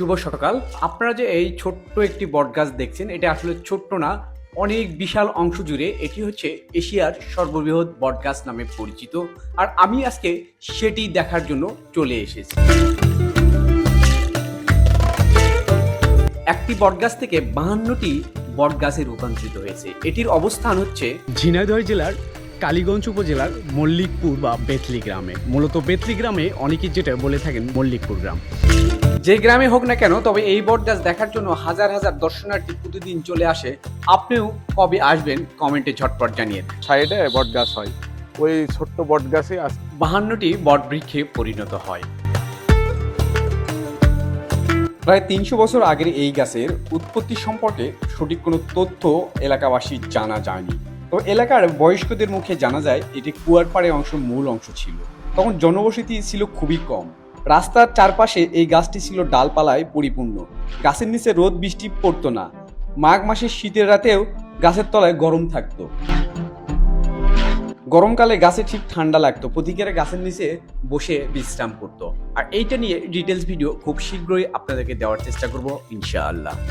শুভ সকাল। আপনারা যে এই ছোট্ট একটি বটগাছ দেখছেন, এটা আসলে ছোট্ট না, অনেক বিশাল অংশ জুড়ে এটি হচ্ছে এশিয়ার সর্ববৃহৎ বটগাছ নামে পরিচিত। আর আমি আজকে সেটি দেখার জন্য চলে এসেছি। একটি বটগাছ থেকে 52টি বটগাছে রূপান্তরিত হয়েছে। এটির অবস্থান হচ্ছে ঝিনাইদহ জেলার কালীগঞ্জ উপজেলার মল্লিকপুর বা বেতলি গ্রামে। মূলত বেতলি গ্রামে অনেকেই যেটা বলে থাকেন মল্লিকপুর গ্রাম। যে গ্রামে হোক না কেন, তবে এই বটগাছ দেখার জন্য হাজার হাজার দর্শনার্থী প্রতিদিন চলে আসে। আপনিও কবে আসবেন কমেন্টে ঝটপট জানিয়ে দিন। সাইডে বট গাছ হয়, ওই ছোট্ট বট গাছে 52টি বটবৃক্ষে পরিণত হয়। প্রায় 300 বছর আগের এই গাছের উৎপত্তি সম্পর্কে সঠিক কোনো তথ্য এলাকাবাসীর জানা যায়নি। তো এলাকার বয়স্কদের মুখে জানা যায় এটি কুয়ার পাড়ে মূল অংশ ছিল। তখন জনবসতি ছিল খুবই কম। রাস্তার চারপাশে এই গাছটি ছিল ডালপালায় পরিপূর্ণ। গাছের নিচে রোদ বৃষ্টি পড়তো না। মাঘ মাসের শীতের রাতেও গাছের তলায় গরম থাকতো। গরমকালে গাছে ঠিক ঠান্ডা লাগতো। প্রতিকারে গাছের নিচে বসে বিশ্রাম করতো। আর এইটা নিয়ে ডিটেলস ভিডিও খুব শীঘ্রই আপনাদেরকে দেওয়ার চেষ্টা করব ইনশাআল্লাহ।